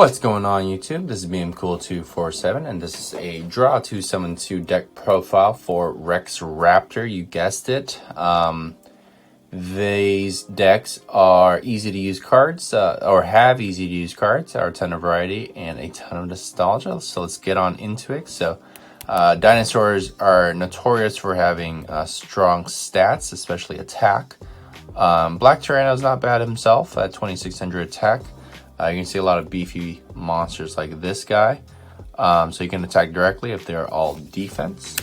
What's going on, YouTube? This is BMCool247, and this is a Draw 2 Summon 2 deck profile for Raptor. You guessed it. These decks are easy to use cards, or have easy to use cards, are a ton of variety and a ton of nostalgia. So let's get on into it. So dinosaurs are notorious for having strong stats, especially attack. Black Tyranno is not bad himself at 2600 attack. You can see a lot of beefy monsters like this guy. So you can attack directly if they're all defense.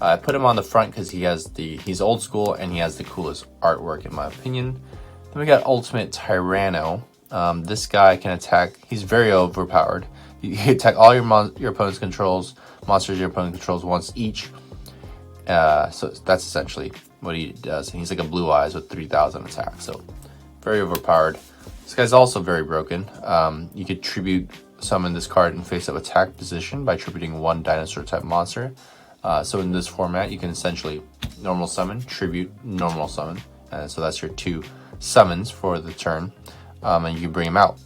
I put him on the front because he's old school and he has the coolest artwork in my opinion. Then we got Ultimate Tyranno. This guy can attack. He's very overpowered. You can attack all your opponent's controls, monsters your opponent controls once each. So that's essentially what he does. And he's like a Blue Eyes with 3000 attack. So very overpowered. This guy's also very broken. You could tribute summon this card in face-up attack position by tributing one dinosaur type monster. So in this format, you can essentially normal summon, tribute, normal summon. So that's your two summons for the turn. And you can bring them out.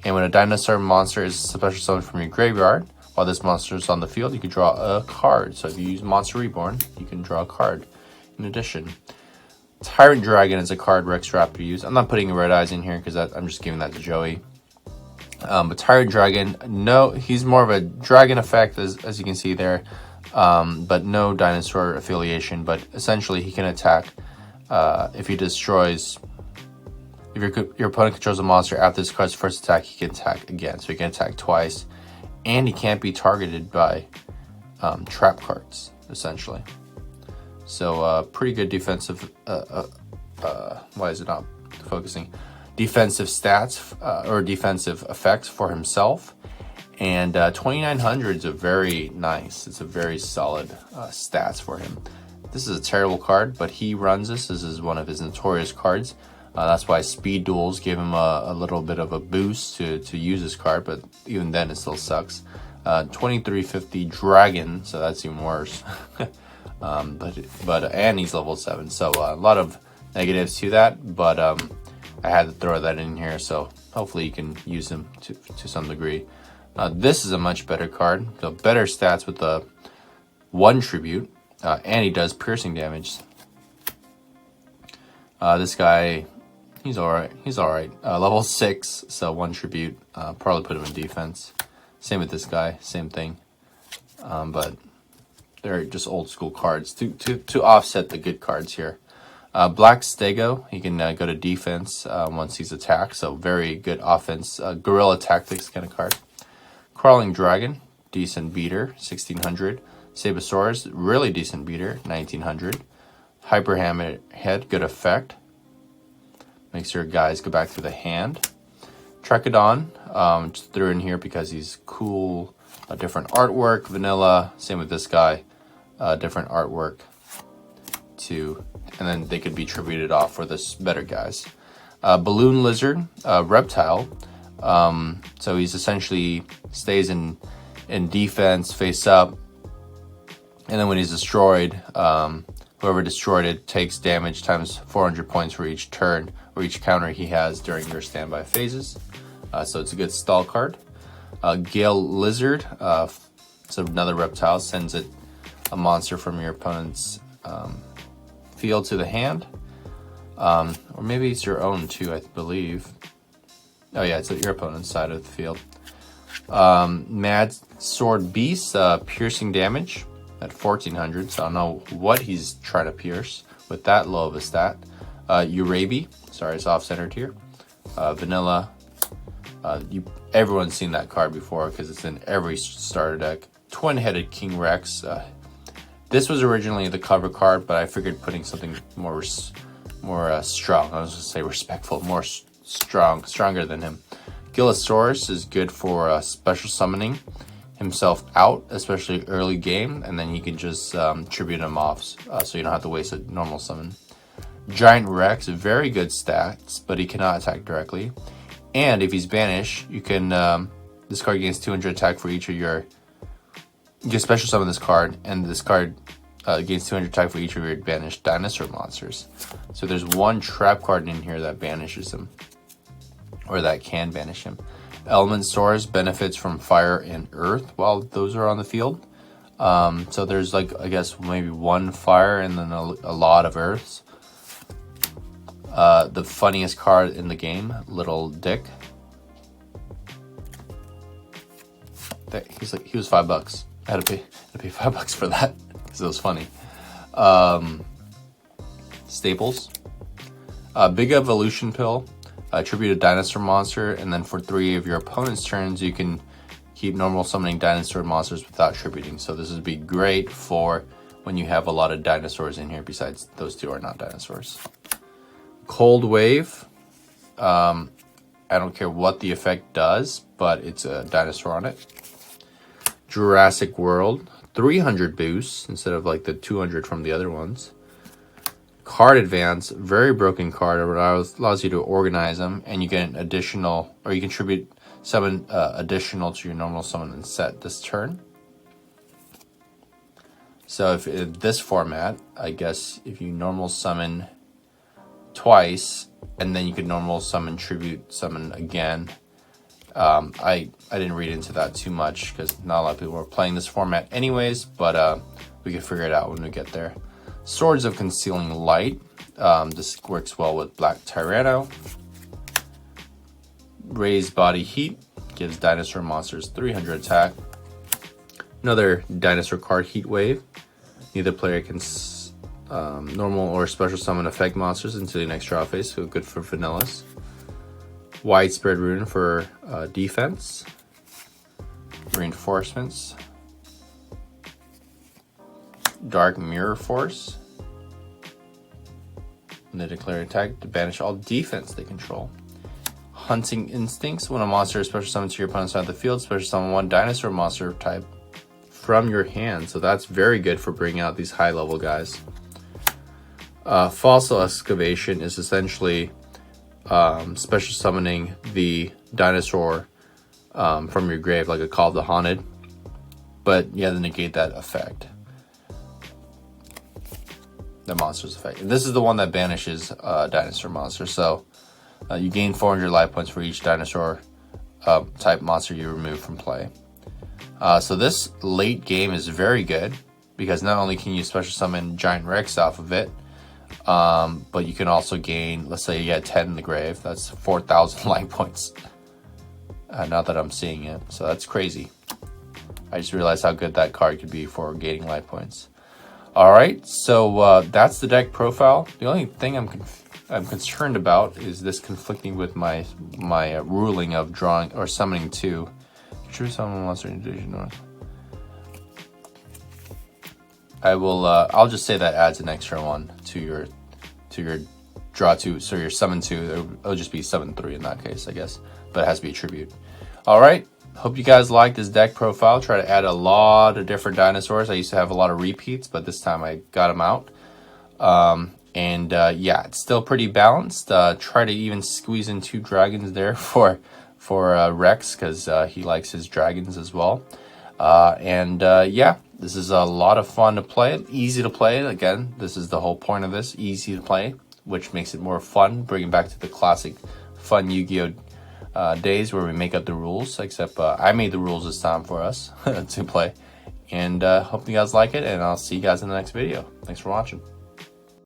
And when a dinosaur monster is special summoned from your graveyard, while this monster is on the field, you can draw a card. So if you use Monster Reborn, you can draw a card in addition. Tyrant Dragon is a card Raptor use. I'm not putting Red Eyes in here because I'm just giving that to Joey. But Tyrant Dragon, no, he's more of a dragon effect as you can see there. But no dinosaur affiliation. But essentially, he can attack if he destroys. If your opponent controls a monster after this card's first attack, he can attack again. So he can attack twice, and he can't be targeted by trap cards essentially. So pretty good defensive. Why is it not focusing? Defensive stats or defensive effects for himself. And 2900 is a very nice. It's a very solid stats for him. This is a terrible card, but he runs this. This is one of his notorious cards. That's why Speed Duels give him a little bit of a boost to use this card, but even then it still sucks. 2350 Dragon, so that's even worse. And he's level 7, so a lot of negatives to that. But I had to throw that in here, so hopefully you can use him to some degree. This is a much better card. So better stats with the 1 tribute, and he does piercing damage. This guy, he's alright. Level 6, so 1 tribute. Probably put him in defense. Same with this guy, same thing. But they're just old school cards to offset the good cards here. Black Stego, he can go to defense once he's attacked, so very good offense. Guerrilla Tactics kind of card. Crawling Dragon, decent beater, 1600. Sabosaurus, really decent beater, 1900. Hyper Hammerhead, good effect. Makes your guys go back to the hand. Trecodon, just threw in here because he's cool. Different artwork, vanilla. Same with this guy. Different artwork too. And then they could be tributed off for this better guys. Balloon Lizard, Reptile. So he's essentially stays in defense, face up. And then when he's destroyed, whoever destroyed it takes damage times 400 points for each turn or each counter he has during your standby phases. So it's a good stall card. Gale Lizard, so another reptile, sends a monster from your opponent's field to the hand. Or maybe it's your own too, I believe. Oh yeah, it's at your opponent's side of the field. Mad Sword Beast, piercing damage at 1400, so I don't know what he's trying to pierce with that low of a stat. Urabi, sorry, it's off-centered here. Vanilla. Everyone's seen that card before because it's in every starter deck. Twin-headed King Rex. This was originally the cover card, but I figured putting something more strong. I was going to say respectful, more stronger than him. Gillosaurus is good for special summoning himself out, especially early game, and then he can just tribute him off, so you don't have to waste a normal summon. Giant Rex, very good stats, but he cannot attack directly. And if he's banished, you can this card gains 200 attack for each of your. You can special summon this card, and this card gains 200 attack for each of your banished dinosaur monsters. So there's one trap card in here that banishes him, or that can banish him. Element Source benefits from fire and earth while those are on the field. So there's like, I guess, maybe one fire and then a lot of earths. The funniest card in the game, Little Dick. He was $5. I had to pay $5 for that because it was funny. Staples. Big Evolution Pill. Tribute a dinosaur monster, and then for 3 of your opponent's turns, you can keep normal summoning dinosaur monsters without tributing. So this would be great for when you have a lot of dinosaurs in here, besides those 2 are not dinosaurs. Cold Wave. I don't care what the effect does, but it's a dinosaur on it. Jurassic World. 300 boosts instead of like the 200 from the other ones. Card Advance, very broken card. It allows you to organize them, and you get an additional, or you contribute summon additional to your normal summon and set this turn. So if in this format, I guess if you normal summon twice, and then you could normal summon tribute summon again. I didn't read into that too much because not a lot of people were playing this format anyways, but we can figure it out when we get there. Swords of Concealing Light. This works well with Black Tyranno. Raised Body Heat gives dinosaur monsters 300 attack. Another dinosaur card, Heat Wave. Neither player can normal or special summon effect monsters until the next draw phase, so good for vanillas. Widespread Rune for defense. Reinforcements. Dark Mirror Force. When they declare an attack, to banish all defense they control. Hunting Instincts. When a monster is special summoned to your opponent's side of the field, special summon 1 dinosaur monster type from your hand. So that's very good for bringing out these high level guys. Fossil Excavation is essentially special summoning the dinosaur from your grave, like a Call of the Haunted. But you have to negate that effect. The monster's effect. And this is the one that banishes dinosaur monster. So you gain 400 life points for each dinosaur type monster you remove from play. So this late game is very good because not only can you special summon Giant Rex off of it, but you can also gain, let's say you get 10 in the grave. That's 4,000 life points. Now that I'm seeing it. So that's crazy. I just realized how good that card could be for gaining life points. Alright, so that's the deck profile. The only thing I'm concerned about is this conflicting with my ruling of drawing or summoning 2. True summon monster in Division North. I'll just say that adds an extra 1 to your draw 2, so your summon 2, it'll just be summon 3 in that case, I guess. But it has to be a tribute. Alright. Hope you guys like this deck profile. Try to add a lot of different dinosaurs. I used to have a lot of repeats, but this time I got them out. Yeah, it's still pretty balanced. Try to even squeeze in 2 dragons there for Rex, because he likes his dragons as well. Yeah, this is a lot of fun to play. Easy to play. Again, this is the whole point of this. Easy to play, which makes it more fun. Bringing back to the classic fun Yu-Gi-Oh! Days where we make up the rules, except I made the rules this time for us to play. And hope you guys like it, and I'll see you guys in the next video. Thanks for watching.